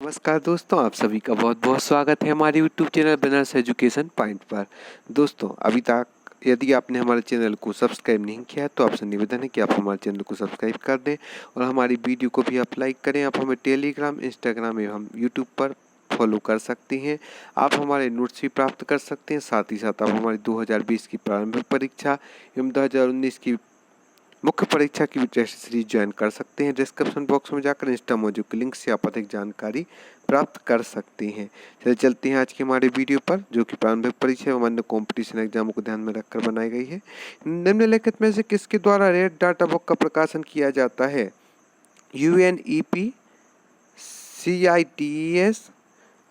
नमस्कार दोस्तों, आप सभी का बहुत बहुत स्वागत है हमारे YouTube channel business education point पर। दोस्तों, अभी तक यदि आपने हमारे चैनल को सब्सक्राइब नहीं किया है तो आपसे निवेदन है कि आप हमारे चैनल को सब्सक्राइब कर दें और हमारी वीडियो को भी आप लाइक करें। आप हमें टेलीग्राम, इंस्टाग्राम एवं यूट्यूब पर फॉलो कर सकते हैं। आप हमारे नोट्स भी प्राप्त कर सकते हैं। साथ ही साथ आप हमारी 2020 की प्रारंभिक परीक्षा एवं 2019 की मुख्य परीक्षा की भी टेस्ट सीरीज ज्वाइन कर सकते हैं। डिस्क्रिप्शन बॉक्स में जाकर इंस्टा मौजूद लिंक से आप अधिक जानकारी प्राप्त कर सकते हैं। चलिए चलते हैं आज की हमारे वीडियो पर, जो कि प्रारंभिक परीक्षा एवं अन्य कॉम्पिटिशन एग्जामों को ध्यान में रखकर बनाई गई है। निम्नलिखित में से किसके द्वारा रेड डाटा बुक का प्रकाशन किया जाता है? UNEP, CITES,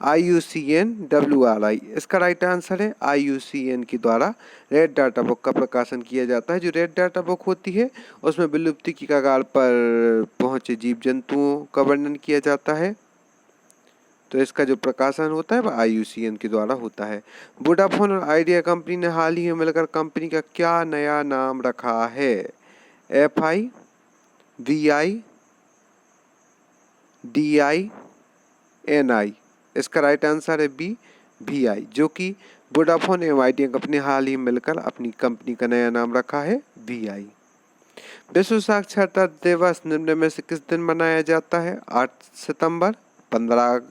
IUCN, WRI। इसका राइट आंसर है IUCN के द्वारा रेड डाटा बुक का प्रकाशन किया जाता है। जो रेड डाटा बुक होती है उसमें विलुप्ति की कगार पर पहुंचे जीव जंतुओं का वर्णन किया जाता है। तो इसका जो प्रकाशन होता है वह IUCN के द्वारा होता है। वोडाफोन और आइडिया कंपनी ने हाल ही में मिलकर कंपनी का क्या नया नाम रखा है? FI, VI, DI, NI। इसका राइट आंसर है बी, VI, जो कि वोडाफोन एवं आइडिया कंपनी हाल ही मिलकर अपनी कंपनी का नया नाम रखा है VI। विश्व साक्षरता दिवस निम्न में से किस दिन मनाया जाता है? 8 सितंबर, 15,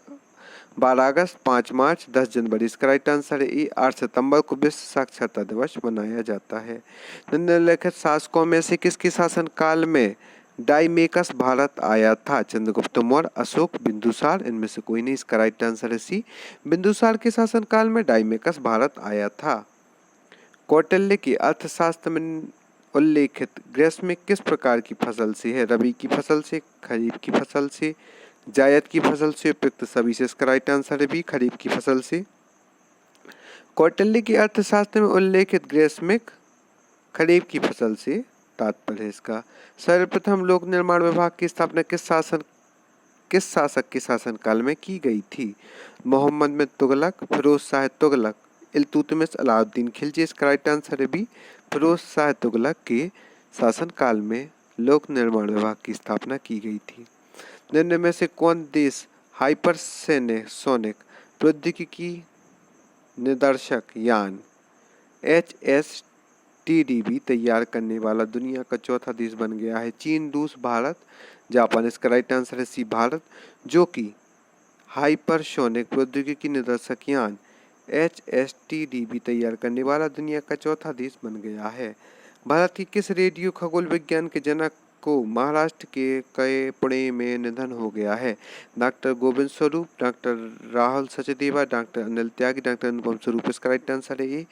12 अगस्त, 5 मार्च, 10 जनवरी। इसका राइट आंसर है ए, 8 सितंबर को विश्व साक्षरता दिवस मनाया जाता है। निम्नलिखित शासकों में से किसके शासनकाल में डाइमेकस भारत आया था? चंद्रगुप्त मौर्य, अशोक, बिंदुसार। इनमें से कोई नहीं। इसका राइट आंसर है सी, बिंदुसार के शासनकाल में डाइमेकस भारत आया था। कौटिल्य की अर्थशास्त्र में उल्लेखित ग्रीष्म में किस प्रकार की फसल से है? रबी की फसल से, खरीफ की फसल से, जायद की फसल से, उपयुक्त सभी से। इसका राइट आंसर है बी, खरीफ की फसल से। कौटिल्य की अर्थशास्त्र में उल्लेखित ग्रीष्मिक खरीफ की फसल से तात्पर्य है इसका। सर्वप्रथम लोक निर्माण विभाग की स्थापना किस शासक के शासनकाल में की गई थी? मोहम्मद बिन तुगलक, फिरोज शाह तुगलक, इल्तुतमिश, अलाउद्दीन खिलजी। इसका राइट आंसर है बी, फिरोज शाह तुगलक के शासनकाल में लोक निर्माण विभाग की स्थापना की गई थी। निम्न में से कौन देश हाइपरसोनिक प्रौद्योगिकी निदर्शक यान HSTDV तैयार करने वाला दुनिया का चौथा देश बन गया है? चीन, रूस, भारत, जापान। इसका राइट आंसर है सी, भारत, जो कि हाइपरसोनिक प्रौद्योगिकी निदर्शक यान HSTDV तैयार करने वाला दुनिया का चौथा देश बन गया है। भारत के किस रेडियो खगोल विज्ञान के जनक को महाराष्ट्र के पुणे में निधन हो गया है? Doctor Govind Swarup, doctor Rahul Sachdeva, doctor Anil त्यागी, डॉक्टर अनुपम स्वरूप। इसका राइट आंसर है ए,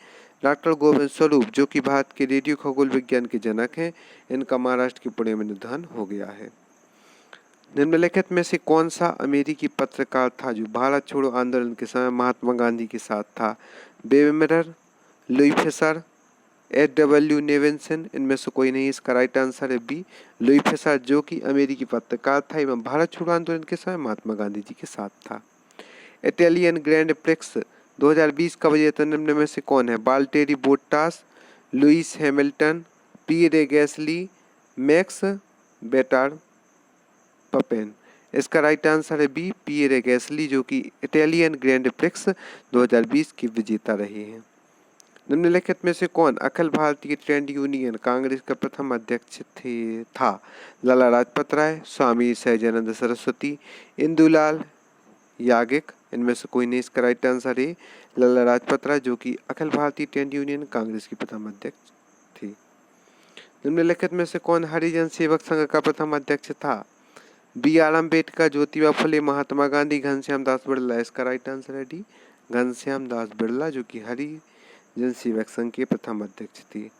डॉक्टर गोविंद स्वरूप, जो कि भारत के रेडियो खगोल विज्ञान के जनक हैं। इनका महाराष्ट्र के पुणे में निधन हो गया है। निम्नलिखित में से कौन सा अमेरिकी पत्रकार था जो भारत छोड़ो आंदोलन के समय महात्मा गांधी के साथ था? Baby mirror, Louis Fischer, HW Nevinson. इनमें से कोई नहीं। इसका राइट आंसर है बी, लुई फिशर, जो कि अमेरिकी पत्रकार था एवं भारत छोड़ो आंदोलन के समय महात्मा गांधी जी के साथ था। इटालियन ग्रैंड प्रिक्स 2020 का विजेता निम्न में से कौन है? बाल्टेरी बोट्टास, लुइस हैमिल्टन, पियरे गैसली, मैक्स बेटार पपेन। इसका राइट आंसर है बी, पियरे गैसली, जो कि इटालियन ग्रैंड प्रिक्स 2020 की विजेता रहे हैं। निम्नलिखित में से कौन अखिल भारतीय ट्रेड यूनियन कांग्रेस का प्रथम अध्यक्ष था? लाला लाजपत राय, स्वामी सहजानंद सरस्वती, इंदुलाल याज्ञिक। इनमें से कोई नहीं। इसका राइट आंसर है लाला लाजपत राय, जो कि अखिल भारतीय ट्रेड यूनियन कांग्रेस की प्रथम अध्यक्ष थी। निम्नलिखित में से कौन हरिजन सेवक संघ का प्रथम अध्यक्ष था? BR अम्बेडकर, ज्योतिबा फुले, महात्मा गांधी, घनश्याम दास बिरला। इसका राइट आंसर है डी, घनश्याम दास बिरला, जो कि हरिजन सेवक संघ के प्रथम अध्यक्ष थे।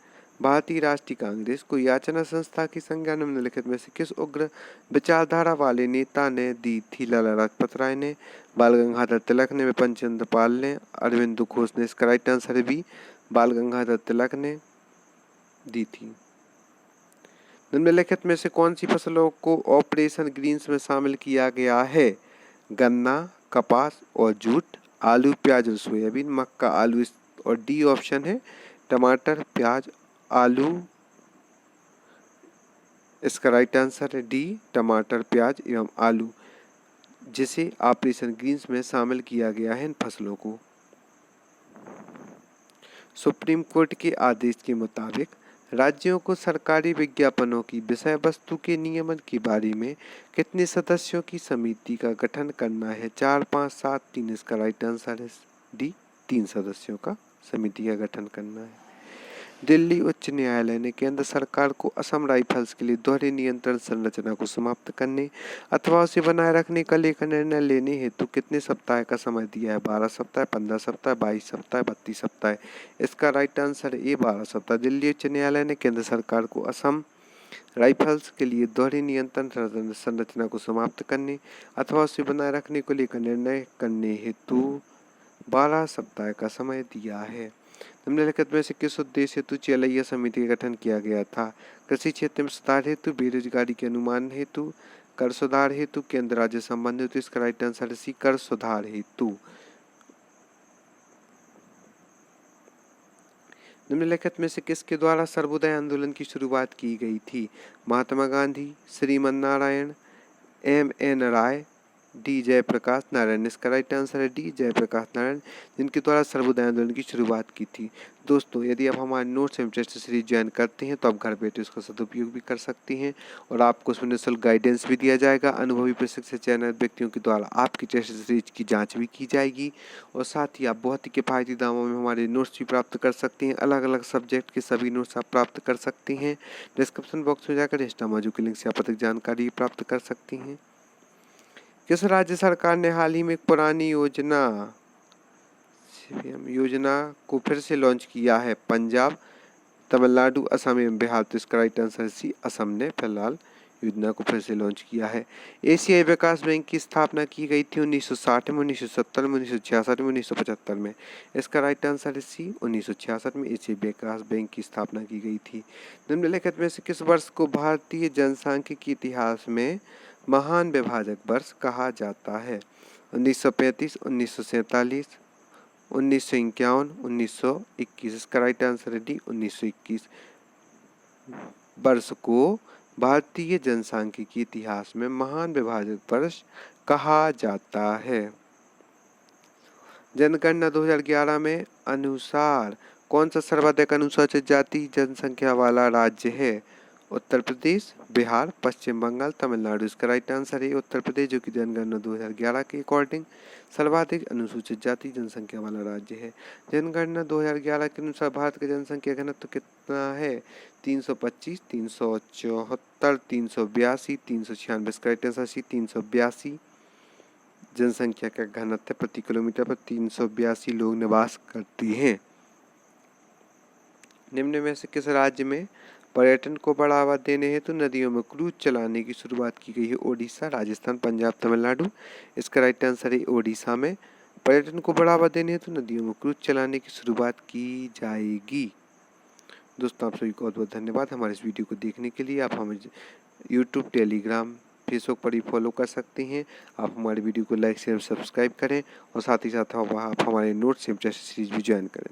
भारतीय राष्ट्रीय कांग्रेस को याचना संस्था की संज्ञा निम्नलिखित में से किस उग्र विचारधारा वाले नेता ने दी थी? लाला लाजपत राय ने, बाल गंगाधर तिलक ने, विपिन चंद्र पाल ने, अरविंद घोष ने। इसका राइट आंसर है बी, बाल गंगाधर तिलक ने दी थी। निम्नलिखित में से कौन सी फसलों को ऑपरेशन ग्रीन्स में शामिल किया गया है? गन्ना, कपास और जूट, आलू, प्याज और सोयाबीन, मक्का, आलू और डी ऑप्शन है टमाटर, प्याज, आलू। इसका राइट आंसर है डी, टमाटर, प्याज एवं आलू। जिसे ऑपरेशन ग्रीन्स में शामिल किया गया है इन फसलों को। सुप्रीम कोर्ट के आदेश के मुताबिक राज्यों को सरकारी विज्ञापनों की विषय वस्तु के नियमन के बारे में कितने सदस्यों की समिति का गठन करना है? 4, 5, 7, 3। इसका राइट आंसर है डी, 3 सदस्यों का समिति का गठन करना है। दिल्ली उच्च न्यायालय ने केंद्र सरकार को असम राइफल्स के लिए दोहरे नियंत्रण संरचना को समाप्त करने अथवा उसे बनाए रखने का लेकर निर्णय लेने हेतु कितने सप्ताह का समय दिया है? 12 सप्ताह, 15 सप्ताह, 22 सप्ताह, 32 सप्ताह। इसका राइट आंसर है ए, 12 सप्ताह। दिल्ली उच्च न्यायालय ने केंद्र सरकार को असम राइफल्स के लिए दोहरे नियंत्रण संरचना को समाप्त करने अथवा उसे बनाए रखने को लेकर निर्णय करने हेतु 12 सप्ताह का समय दिया है। निम्नलिखित में से किस उद्देश्य हेतु चेलैया समिति का गठन किया गया था? कृषि क्षेत्र में सुधार हेतु, बेरोजगारी के अनुमान हेतु, कर सुधार हेतु, केंद्र राज्य संबंध हेतु। इसका राइट आंसर है सी, कर सुधार हेतु। निम्नलिखित में से किसके द्वारा सर्वोदय आंदोलन की शुरुआत की गई थी? महात्मा गांधी, श्रीमन नारायण, M.N. राय, डी जयप्रकाश नारायण। इसका राइट आंसर है डी, जयप्रकाश नारायण, जिनके द्वारा सर्वोदय आंदोलन की शुरुआत की थी। दोस्तों, यदि आप हमारे नोट्स एवं टेस्ट सीरीज ज्वाइन करते हैं तो आप घर बैठे उसका सदुपयोग भी कर सकती हैं और आपको उसमें निःशुल्क गाइडेंस भी दिया जाएगा। अनुभवी प्रशिक्षित चयनित व्यक्तियों के द्वारा आपकी टेस्ट सीरीज की जाँच भी की जाएगी और साथ ही आप बहुत ही किफ़ायती दामों में हमारे नोट्स भी प्राप्त कर सकते हैं। अलग अलग सब्जेक्ट के सभी नोट्स आप प्राप्त कर सकते हैं। डिस्क्रिप्शन बॉक्स में जाकर इंस्टामाजू के लिंक से आप अधिक जानकारी प्राप्त कर सकती हैं। किस राज्य सरकार ने हाल ही में एक पुरानी योजना को फिर से लॉन्च किया है? पंजाब, तमिलनाडु, असम एवं बिहार। तो इसका राइट आंसर सी, असम ने फिलहाल योजना को फिर से लॉन्च किया है। एशियाई विकास बैंक की स्थापना की गई थी 1960 में, 1970 में, 1966 में, 1975 में। इसका राइट आंसर है सी, 1966 में एशियाई विकास बैंक की स्थापना की गई थी। निम्नलिखित में से किस वर्ष को भारतीय जनसांख्यिकी के इतिहास में महान विभाजक वर्ष कहा जाता है? 1935, 1947, 1951, 1921। इसका राइट आंसर है डी, 1921 वर्ष को भारतीय जनसांख्यिकी के इतिहास में महान विभाजक वर्ष कहा जाता है। जनगणना 2011 में अनुसार कौन सा सर्वाधिक अनुसूचित जाति जनसंख्या वाला राज्य है? उत्तर प्रदेश, बिहार, पश्चिम बंगाल, तमिलनाडु। इसका राइट आंसर है उत्तर प्रदेश, जो कि जनगणना 2011 के अकॉर्डिंग सर्वाधिक अनुसूचित जाति जनसंख्या वाला राज्य है। जनगणना 2011 के अनुसार भारत का जनसंख्या घनत्व कितना है? 325, 374, 382, 396। इसका राइट आंसर सी, 382 जनसंख्या का घनत्व प्रति किलोमीटर पर 382 लोग निवास करते हैं। निम्न में से किस राज्य में पर्यटन को बढ़ावा देने हेतु नदियों में क्रूज चलाने की शुरुआत की गई है? ओडिशा, राजस्थान, पंजाब, तमिलनाडु। इसका राइट आंसर है ओडिशा में पर्यटन को बढ़ावा देने हेतु नदियों में क्रूज चलाने की शुरुआत की जाएगी। दोस्तों, आप सभी को बहुत बहुत धन्यवाद हमारे इस वीडियो को देखने के लिए। आप हमें यूट्यूब, टेलीग्राम, फेसबुक पर ही फॉलो कर सकते हैं। आप हमारे वीडियो को लाइक, शेयर, सब्सक्राइब करें और साथ ही साथ आप हमारे नोट्स एवं टेस्ट सीरीज भी ज्वाइन करें।